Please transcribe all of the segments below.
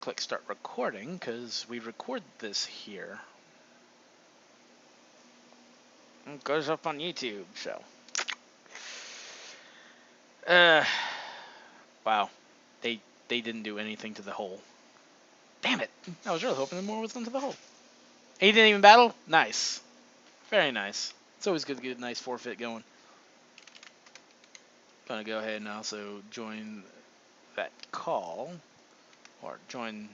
click start recording because we record this here. It goes up on YouTube, so. Wow. They didn't do anything to the hole. Damn it. I was really hoping more was done to the hole. He didn't even battle? Nice. Very nice. It's always good to get a nice forfeit going. Gonna go ahead and also join that call. Or join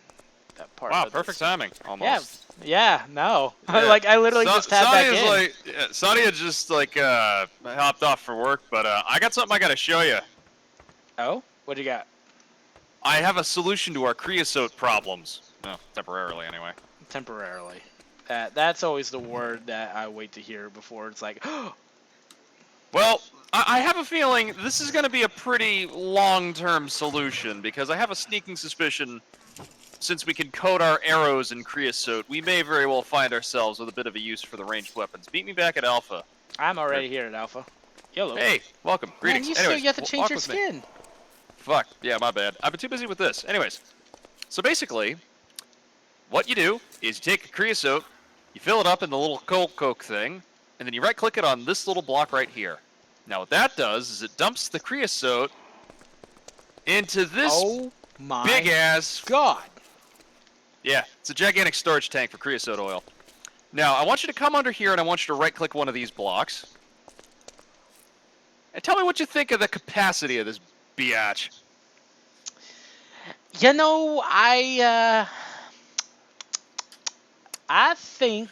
that part. Wow, of perfect this. timing, almost. Yeah, no. Yeah. Like, I literally just tapped back in. Like, Sadia just, like, hopped off for work, but, I got something I gotta show you. Oh? What do you got? I have a solution to our creosote problems. No, temporarily, anyway. Temporarily. That's always the word that I wait to hear before it's like, Well, I have a feeling this is gonna be a pretty long-term solution, because I have a sneaking suspicion since we can coat our arrows in creosote, we may very well find ourselves with a bit of a use for the ranged weapons. Meet me back at Alpha. I'm already here at Alpha. YOLO. Hey, welcome. Greetings. Man, Anyways, you have to change your skin. Fuck, yeah, my bad. I've been too busy with this. Anyways, so basically, what you do is you take a creosote, you fill it up in the little coke thing, and then you right-click it on this little block right here. Now what that does is it dumps the creosote into this big-ass... God. Yeah, it's a gigantic storage tank for creosote oil. Now, I want you to come under here and I want you to right-click one of these blocks. And tell me what you think of the capacity of this biatch. You know, I think,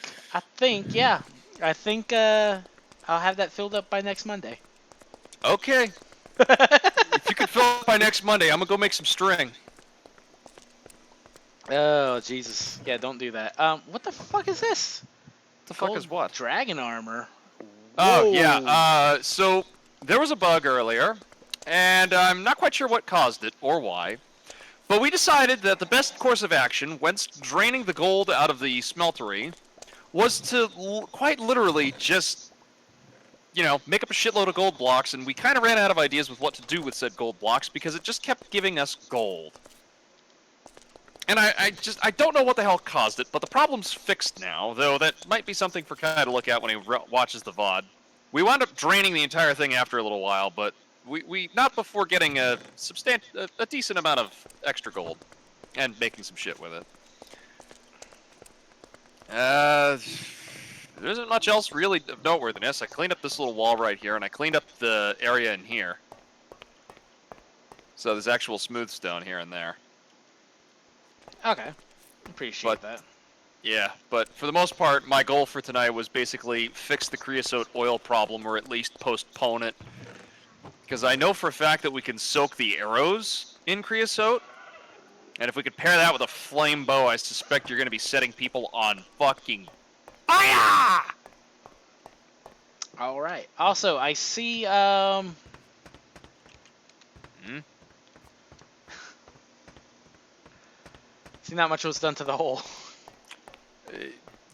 yeah. I think, I'll have that filled up by next Monday. Okay. If you can fill it by next Monday, I'm gonna go make some string. Oh, Jesus. Yeah, don't do that. What the fuck is this? The fuck is what? Dragon armor. Oh, Whoa. yeah. So, there was a bug earlier, and I'm not quite sure what caused it, or why. But we decided that the best course of action, when draining the gold out of the smeltery, was to quite literally just, you know, make up a shitload of gold blocks, and we kind of ran out of ideas with what to do with said gold blocks, because it just kept giving us gold. And I don't know what the hell caused it, but the problem's fixed now, though that might be something for Kai to look at when he watches the VOD. We wound up draining the entire thing after a little while, but we not before getting a decent amount of extra gold and making some shit with it. There isn't much else really of noteworthiness. I cleaned up this little wall right here, and I cleaned up the area in here. So there's actual smooth stone here and there. Okay. Appreciate that. Yeah, but for the most part, my goal for tonight was basically fix the creosote oil problem, or at least postpone it. Because I know for a fact that we can soak the arrows in creosote, and if we could pair that with a flame bow, I suspect you're going to be setting people on fucking fire! Alright. Also, I see, See, not much was done to the hole.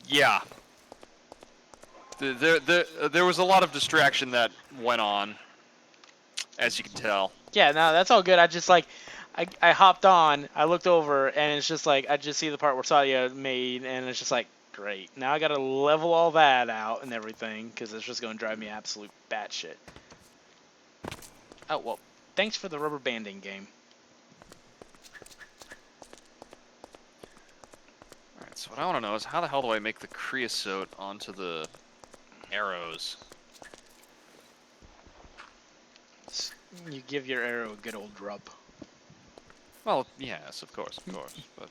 Yeah. There was a lot of distraction that went on, as you can tell. Yeah, no, that's all good. I just, like, I hopped on, I looked over, and it's just like, I just see the part where Sadia made, and it's just like, great. Now I gotta level all that out and everything, because it's just gonna drive me absolute batshit. Oh, well, thanks for the rubber banding game. Alright, so what I want to know is how the hell do I make the creosote onto the arrows? You give your arrow a good old rub. Well, yes, of course, but...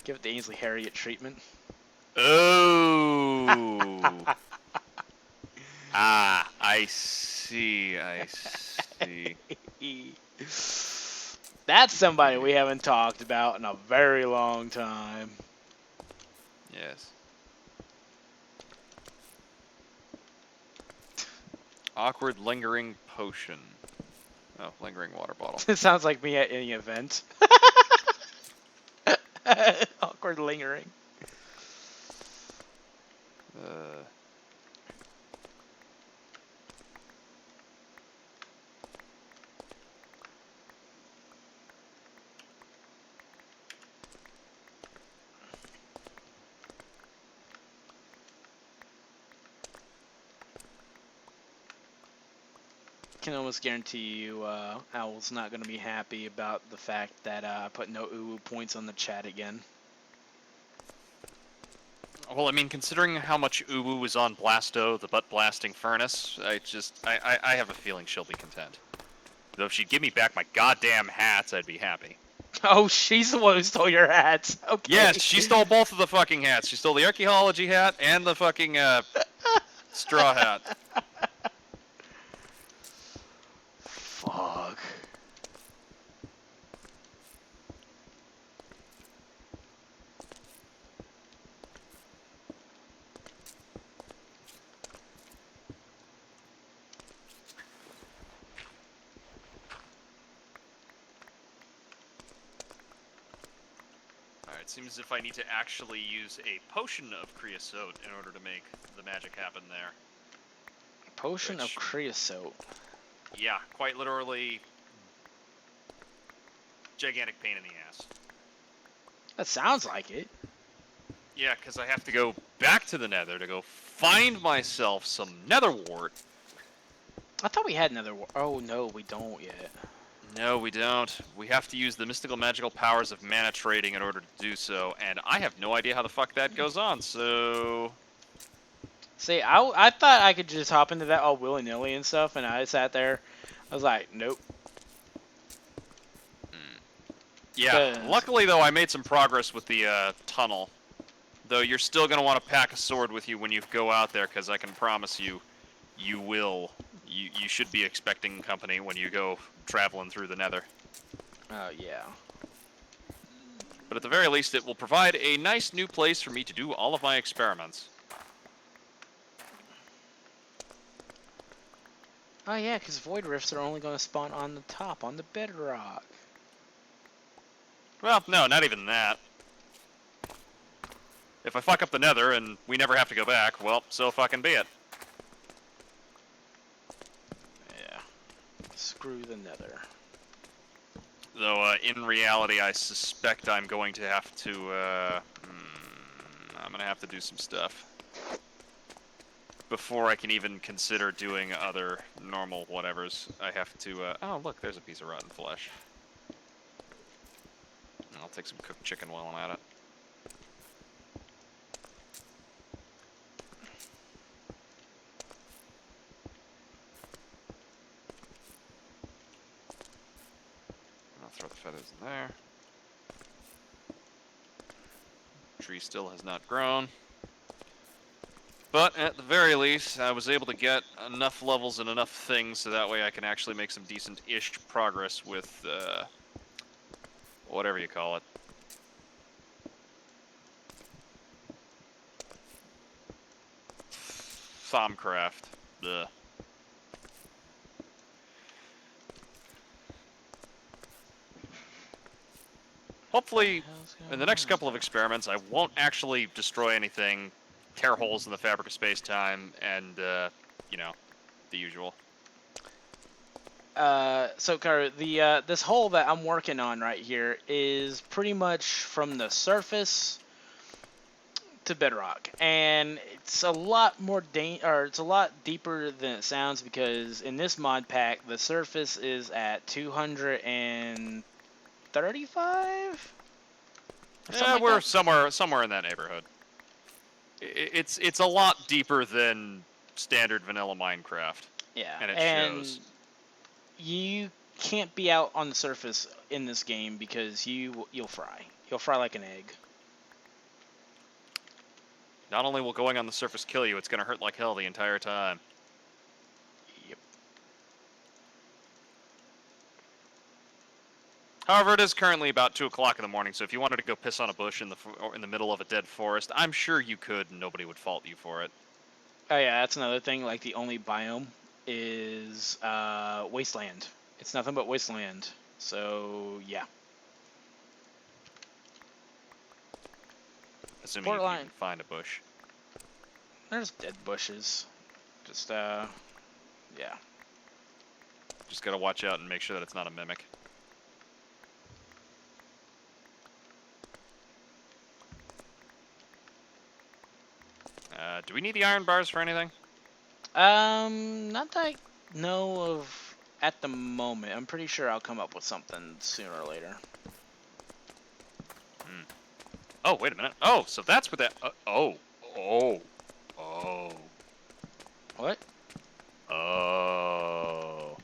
Give it the Ainsley Harriet treatment. Oh! Ah, I see. That's somebody we haven't talked about in a very long time. Yes. Awkward lingering potion. Oh, lingering water bottle. It sounds like me at any event. Awkward lingering. can almost guarantee you Owl's not going to be happy about the fact that I put no uwu points on the chat again. Well, I mean, considering how much Uwu was on Blasto, the butt-blasting furnace, I have a feeling she'll be content. Though if she'd give me back my goddamn hats, I'd be happy. Oh, she's the one who stole your hats. Okay. Yes, she stole both of the fucking hats. She stole the archaeology hat and the fucking straw hat. Fuck. Alright, seems as if I need to actually use a potion of creosote in order to make the magic happen there. Potion of creosote. Yeah, quite literally gigantic pain in the ass. That sounds like it. Yeah, because I have to go back to the nether to go find myself some nether wart. I thought we had another. Oh no, we don't yet. No, we don't. We have to use the mystical magical powers of mana trading in order to do so, and I have no idea how the fuck that goes on, so... See, I thought I could just hop into that all willy-nilly and stuff, and I sat there. I was like, nope. Yeah, luckily though I made some progress with the tunnel. Though you're still going to want to pack a sword with you when you go out there, because I can promise you, you will. You should be expecting company when you go traveling through the nether. Oh, yeah. But at the very least, it will provide a nice new place for me to do all of my experiments. Oh, yeah, because void rifts are only going to spawn on the top, on the bedrock. Well, no, not even that. If I fuck up the nether and we never have to go back, well, so fucking be it. Yeah. Screw the nether. Though, in reality, I suspect I'm going to have to, I'm gonna have to do some stuff before I can even consider doing other normal whatevers. I have to, oh, look, there's a piece of rotten flesh. I'll take some cooked chicken while I'm at it. I'll throw the feathers in there. Tree still has not grown. But at the very least, I was able to get enough levels and enough things so that way I can actually make some decent-ish progress with, whatever you call it. Thaumcraft. Ugh. Hopefully, in the next couple of experiments, I won't actually destroy anything, tear holes in the fabric of space-time, and, you know, the usual. So, Karu, this hole that I'm working on right here is pretty much from the surface to bedrock, and it's a lot more it's a lot deeper than it sounds, because in this mod pack the surface is at 235. Yeah, we're somewhere in that neighborhood. It's a lot deeper than standard vanilla Minecraft. Yeah, and it shows. You can't be out on the surface in this game because you'll fry. You'll fry like an egg. Not only will going on the surface kill you, it's going to hurt like hell the entire time. Yep. However, it is currently about 2 o'clock in the morning, so if you wanted to go piss on a bush in the middle of a dead forest, I'm sure you could, and nobody would fault you for it. Oh yeah, that's another thing. Like, the only biome is wasteland. It's nothing but wasteland. So yeah. Assuming you can find a bush. There's dead bushes. Just yeah. Just gotta watch out and make sure that it's not a mimic. Do we need the iron bars for anything? Not that I know of at the moment. I'm pretty sure I'll come up with something sooner or later. Oh, wait a minute. Oh, so that's what that... oh. What? Oh.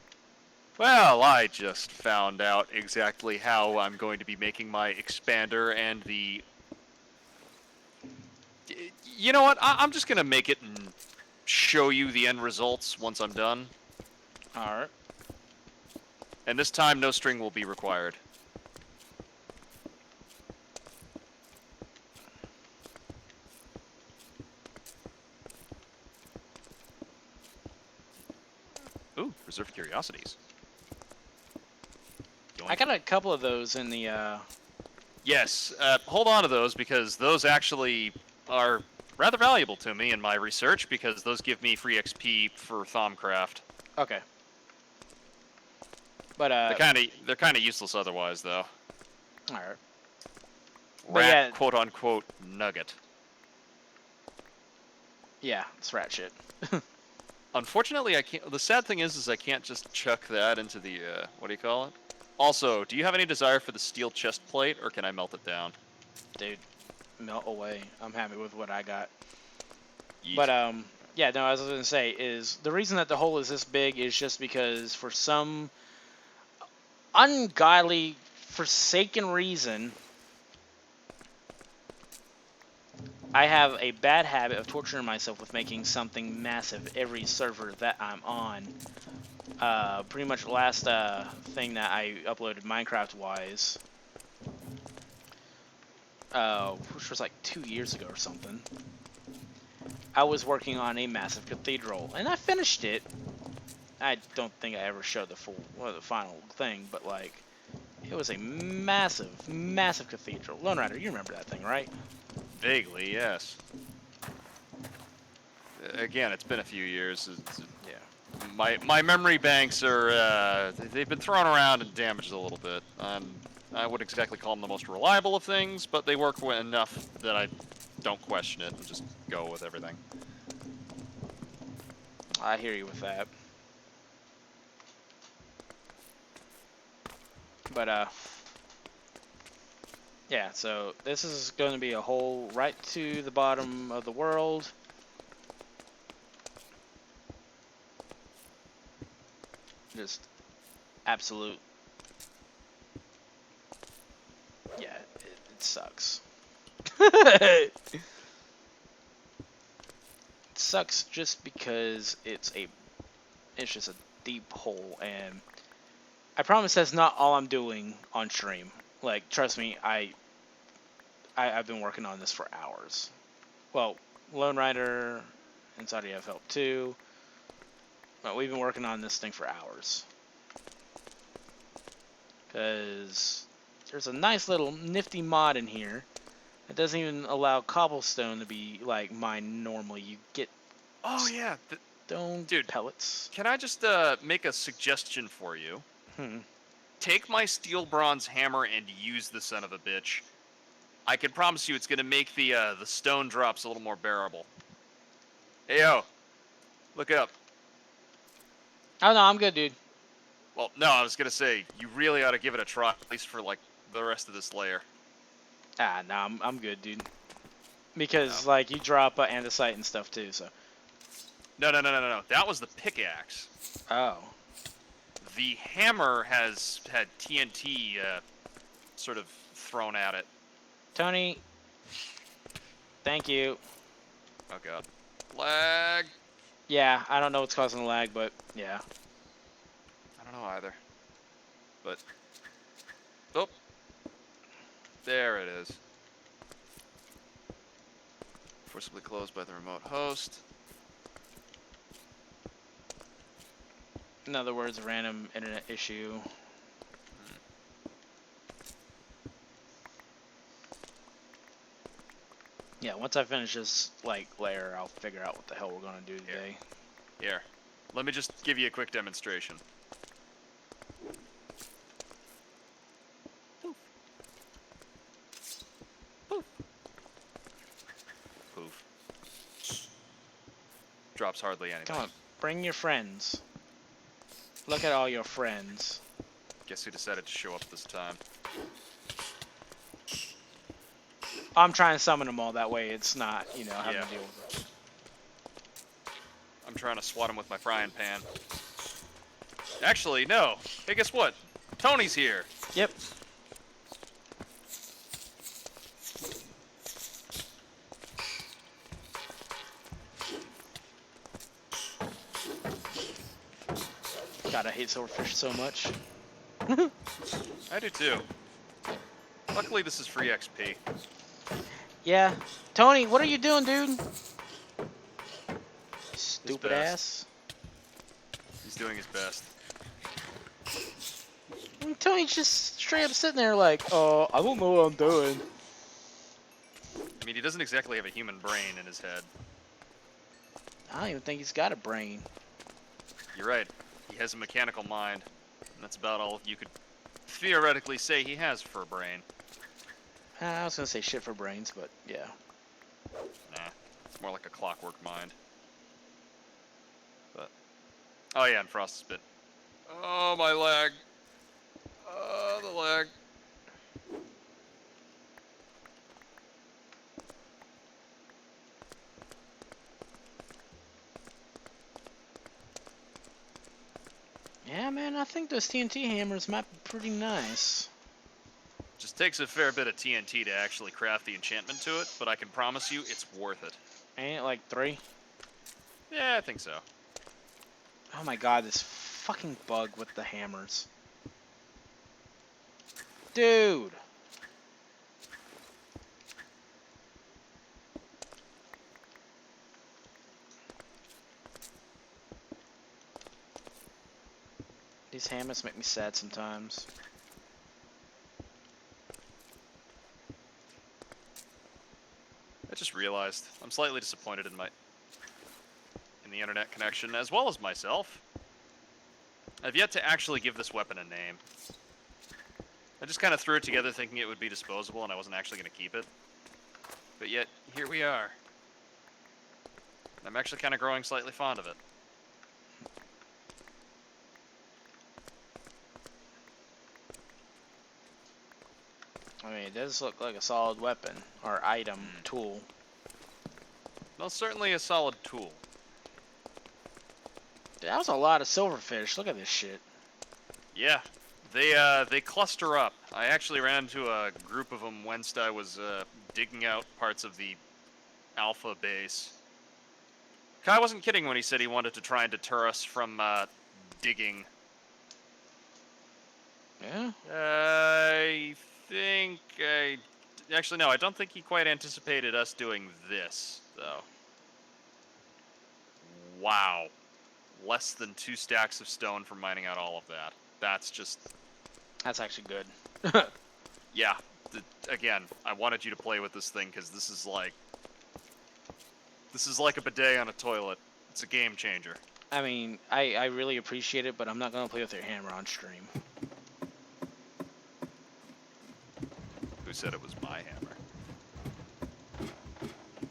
Well, I just found out exactly how I'm going to be making my expander and the... You know what? I'm just going to make it and show you the end results once I'm done. Alright. And this time, no string will be required. Ooh, reserved curiosities. I got a couple of those in the, Yes, hold on to those because those actually are rather valuable to me in my research because those give me free XP for Thaumcraft. Okay. But, They're kind of useless otherwise, though. alright. But Rat, yeah. quote unquote, nugget. Yeah, it's rat shit. Unfortunately, I can't. The sad thing is I can't just chuck that into the what do you call it? Also, do you have any desire for the steel chest plate, or can I melt it down? Dude, melt away. I'm happy with what I got. Yeet. But, yeah, no, as I was going to say, is the reason that the hole is this big is just because for some ungodly, forsaken reason, I have a bad habit of torturing myself with making something massive every server that I'm on. Pretty much last thing that I uploaded Minecraft-wise, which was like 2 years ago or something, I was working on a massive cathedral, and I finished it. I don't think I ever showed the final thing, but like, it was a massive, massive cathedral. Lone Rider, you remember that thing, right? Vaguely, yes. Again, it's been a few years. Yeah. My memory banks are they've been thrown around and damaged a little bit. I wouldn't exactly call them the most reliable of things, but they work enough that I don't question it and just go with everything. I hear you with that. But yeah, so this is going to be a hole right to the bottom of the world. Just absolute. Yeah, it sucks. It sucks just because it's just a deep hole, and I promise that's not all I'm doing on stream. Like, trust me, I've been working on this for hours. Well, Lone Rider and Saudi have helped too. But we've been working on this thing for hours. Because there's a nice little nifty mod in here that doesn't even allow cobblestone to be like mined normally. You get Oh yeah, stone dude, pellets. can I just make a suggestion for you? Hmm. Take my steel bronze hammer and use the son of a bitch. I can promise you it's gonna make the stone drops a little more bearable. Hey yo, look up. Oh no, I'm good, dude. Well, no, I was gonna say you really ought to give it a try, at least for like the rest of this layer. Ah, no, I'm good, dude. Because No. like you drop andesite and stuff too, so. No. That was the pickaxe. Oh. The hammer has had TNT sort of thrown at it. Tony. Thank you. Oh god. Lag. Yeah, I don't know what's causing the lag, but yeah. I don't know either. But oh, there it is. Forcibly closed by the remote host. In other words, a random internet issue. Yeah, once I finish this like layer, I'll figure out what the hell we're gonna do today. Here. Let me just give you a quick demonstration. Poof. Poof. Poof. Drops hardly anything. Come on, bring your friends. Look at all your friends. Guess who decided to show up this time? I'm trying to summon them all that way. It's not, having Yeah. to deal with it. I'm trying to swat him with my frying pan. Actually, no. Hey, guess what? Tony's here. Yep. God, I hate silverfish so much. I do too. Luckily, this is free XP. Yeah. Tony, what are you doing, dude? Stupid best. ass. He's doing his best. And Tony's just straight up sitting there like, I don't know what I'm doing. I mean, he doesn't exactly have a human brain in his head. I don't even think he's got a brain. You're right. He has a mechanical mind. And that's about all you could theoretically say he has for a brain. I was gonna say shit for brains, but yeah. Nah, it's more like a clockwork mind. But oh yeah, and Frost's bit. Oh, my leg. Oh, the leg. Yeah, man, I think those TNT hammers might be pretty nice. Just takes a fair bit of TNT to actually craft the enchantment to it, but I can promise you it's worth it. Ain't it like 3? Yeah, I think so. Oh my god, this fucking bug with the hammers. Dude! These hammers make me sad sometimes. I just realized I'm slightly disappointed in the internet connection, as well as myself. I've yet to actually give this weapon a name. I just kind of threw it together thinking it would be disposable and I wasn't actually going to keep it. But yet, here we are. I'm actually kind of growing slightly fond of it. I mean, it does look like a solid weapon, or item, tool. Well, certainly a solid tool. Dude, that was a lot of silverfish. Look at this shit. Yeah, they cluster up. I actually ran into a group of them whilst I was digging out parts of the Alpha base. Kai wasn't kidding when he said he wanted to try and deter us from digging. Yeah? Actually, no, I don't think he quite anticipated us doing this, though. Wow. Less than 2 stacks of stone for mining out all of that. That's just... That's actually good. Yeah. Again, I wanted you to play with this thing, because this is like... This is like a bidet on a toilet. It's a game changer. I mean, I really appreciate it, but I'm not going to play with your hammer on stream. Who said it was my hammer?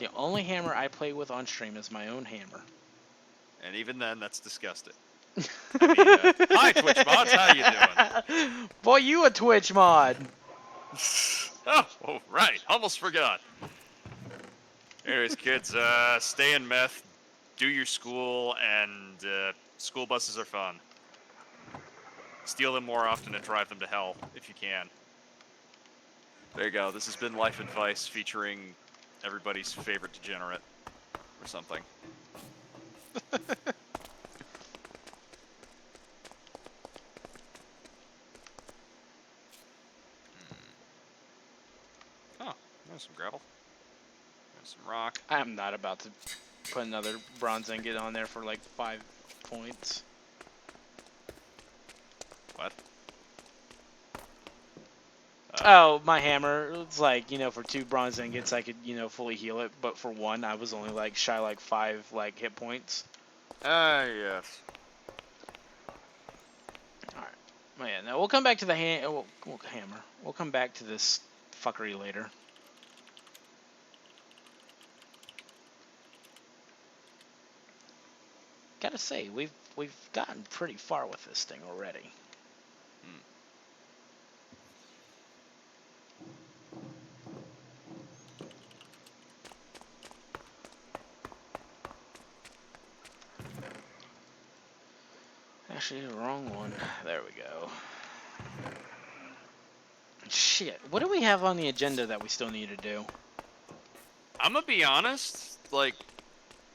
The only hammer I play with on stream is my own hammer. And even then, that's disgusting. I mean, hi, Twitch mods, how you doing? Boy, you a Twitch mod. Oh, right, almost forgot. Anyways, kids, stay in meth, do your school, and school buses are fun. Steal them more often and drive them to hell, if you can. There you go, this has been Life Advice featuring everybody's favorite degenerate, or something. Oh, there's some gravel. There's some rock. I'm not about to put another bronze ingot on there for like 5 points. What? Oh, my hammer. It's like, for 2 bronze ingots I could, fully heal it, but for 1 I was only like shy like 5 like hit points. Yes. Alright. Well, yeah, no, we'll come back to the hammer. We'll come back to this fuckery later. Gotta say, we've we've gotten pretty far with this thing already. Actually, the wrong one. There we go. Shit, what do we have on the agenda that we still need to do? I'm gonna be honest, like,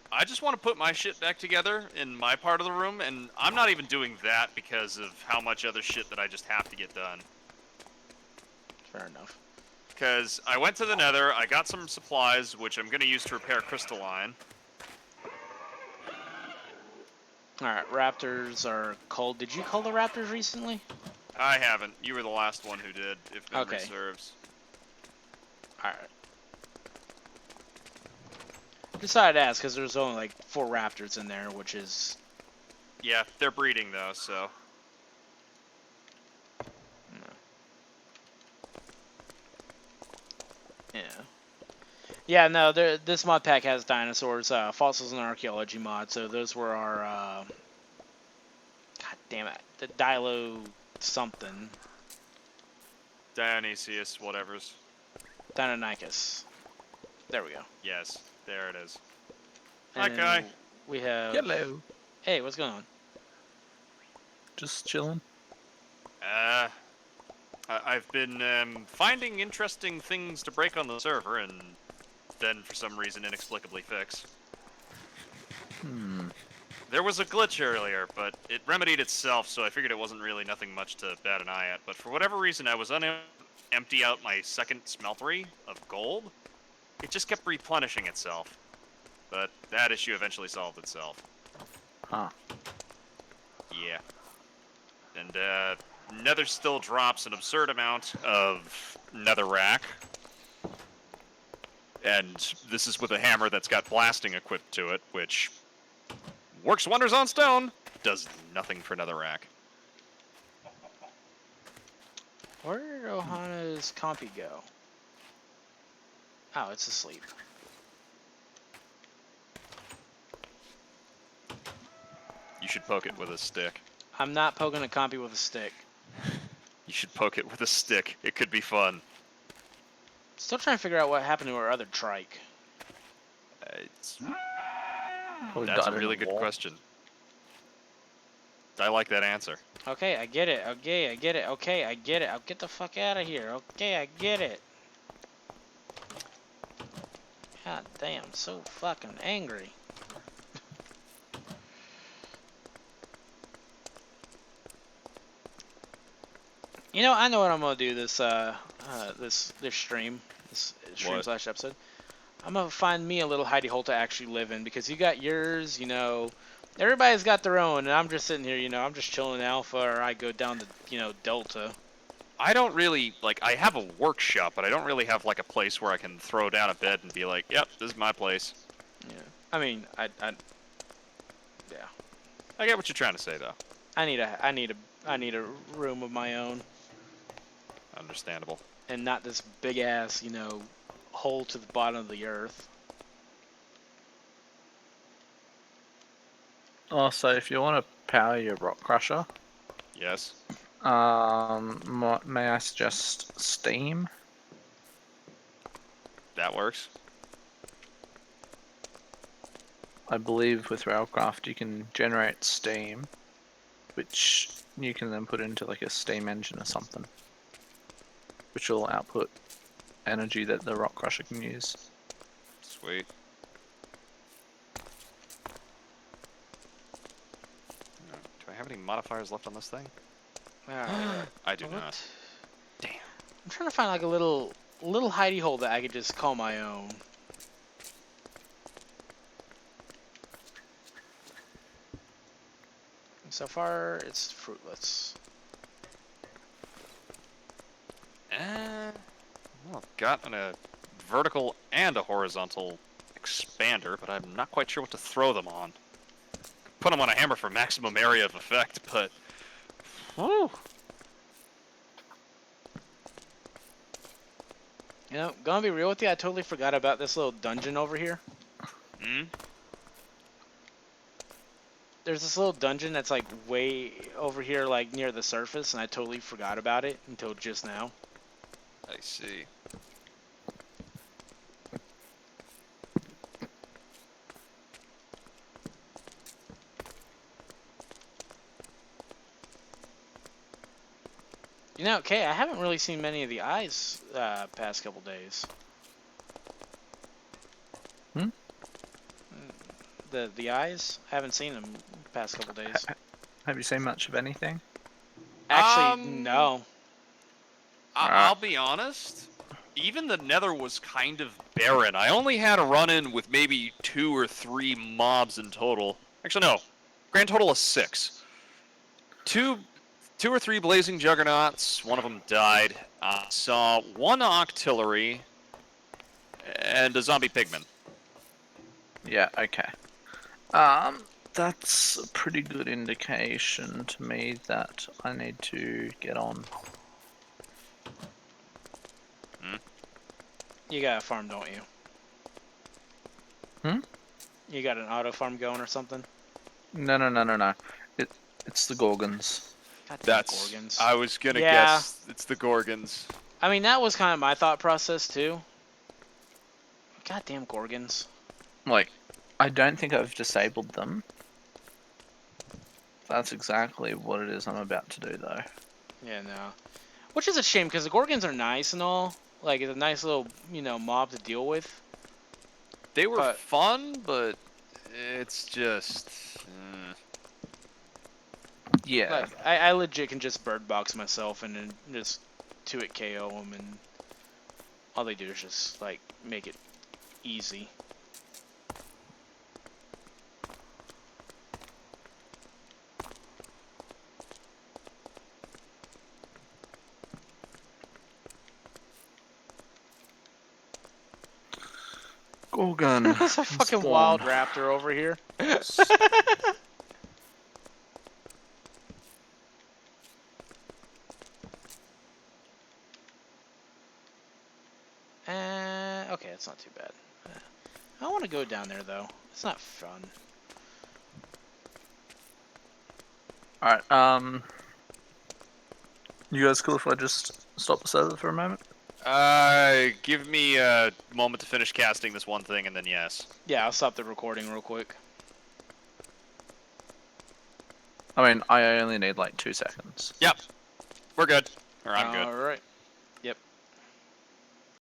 I just want to put my shit back together in my part of the room, and I'm not even doing that because of how much other shit that I just have to get done. Fair enough. Because I went to the Nether, I got some supplies, which I'm gonna use to repair crystalline. Alright, raptors are culled. Did you cull the raptors recently? I haven't. You were the last one who did, if memory Okay. serves. Alright. Decided to ask because there's only like 4 raptors in there, which is... Yeah, they're breeding though, so... Yeah. Yeah, no, this mod pack has dinosaurs, fossils and archaeology mod, so those were our, God damn it, the Dilo something. Dionysius, whatevers. Deinonychus. There we go. Yes, there it is. And Hi, then Kai. we have... Hello. Hey, what's going on? Just chilling. I've been finding interesting things to break on the server, and then for some reason inexplicably fix. There was a glitch earlier, but it remedied itself, so I figured it wasn't really nothing much to bat an eye at. But for whatever reason, I was unable to empty out my second smeltery of gold. It just kept replenishing itself. But that issue eventually solved itself. Huh. Yeah. And, Nether still drops an absurd amount of netherrack. And this is with a hammer that's got blasting equipped to it, which works wonders on stone, does nothing for netherrack. Where did Ohana's compy go? Oh, it's asleep. You should poke it with a stick. I'm not poking a compy with a stick. You should poke it with a stick. It could be fun. Still trying to figure out what happened to our other trike. Probably That's died a in really the good war. question. I like that answer. Okay, I get it. Okay, I get it. Okay, I get it. I'll get the fuck out of here. Okay, I get it. God damn, so fucking angry. You know, I know what I'm gonna do this this stream What? slash episode. I'm gonna find me a little hidey hole to actually live in, because you got yours, you know, everybody's got their own, and I'm just sitting here, you know, I'm just chilling in Alpha, or I go down to, you know, Delta. I don't really, like, I have a workshop, but I don't really have, like, a place where I can throw down a bed and be like, yep, this is my place. Yeah. I mean, yeah. I get what you're trying to say, though. I need a room of my own, Understandable. and not this big ass, you know, hole to the bottom of the earth. Also, if you want to power your rock crusher, Yes. may I suggest steam? That works. I believe with Railcraft you can generate steam, which you can then put into like a steam engine or something, which will output energy that the rock crusher can use. Sweet. Do I have any modifiers left on this thing? I do What? not. Damn. I'm trying to find like a little hidey hole that I could just call my own. So far, it's fruitless. Well, I've got a vertical and a horizontal expander, but I'm not quite sure what to throw them on. Put them on a hammer for maximum area of effect, but... Whew. You know, gonna be real with you, I totally forgot about this little dungeon over here. Hmm? there's this little dungeon that's like way over here, like near the surface, and I totally forgot about it until just now. I see. You know, Kay, I haven't really seen many of the eyes past couple days. Hmm? The eyes, I haven't seen them past couple days. Have you seen much of anything? Actually, Um, no. I'll be honest. Even the Nether was kind of barren. I only had a run-in with maybe 2 or 3 mobs in total. Actually, no. Grand total of 6. Two or three blazing juggernauts. One of them died. I saw 1 octillery and a zombie pigman. Yeah, okay. That's a pretty good indication to me that I need to get on. You got a farm, don't you? Hmm? You got an auto farm going or something? No. It's the Gorgons. Goddamn That's. Gorgons. I was gonna Yeah. guess it's the Gorgons. I mean, that was kind of my thought process too. Goddamn Gorgons. Like, I don't think I've disabled them. That's exactly what it is I'm about to do, though. Yeah, no. Which is a shame because the Gorgons are nice and all. Like, it's a nice little, mob to deal with. They were But- fun, but it's just. Yeah. Like, I legit can just bird box myself and then just 2-hit KO them, and all they do is just, like, make it easy. Gorgon. There's a fucking spawn. wild raptor over here. Okay, it's not too bad. I want to go down there, though. It's not fun. Alright, you guys cool if I just stop the server for a moment? Give me a moment to finish casting this one thing, and then yes. Yeah, I'll stop the recording real quick. I mean, I only need like 2 seconds. Yep. We're good. Or I'm good. Alright.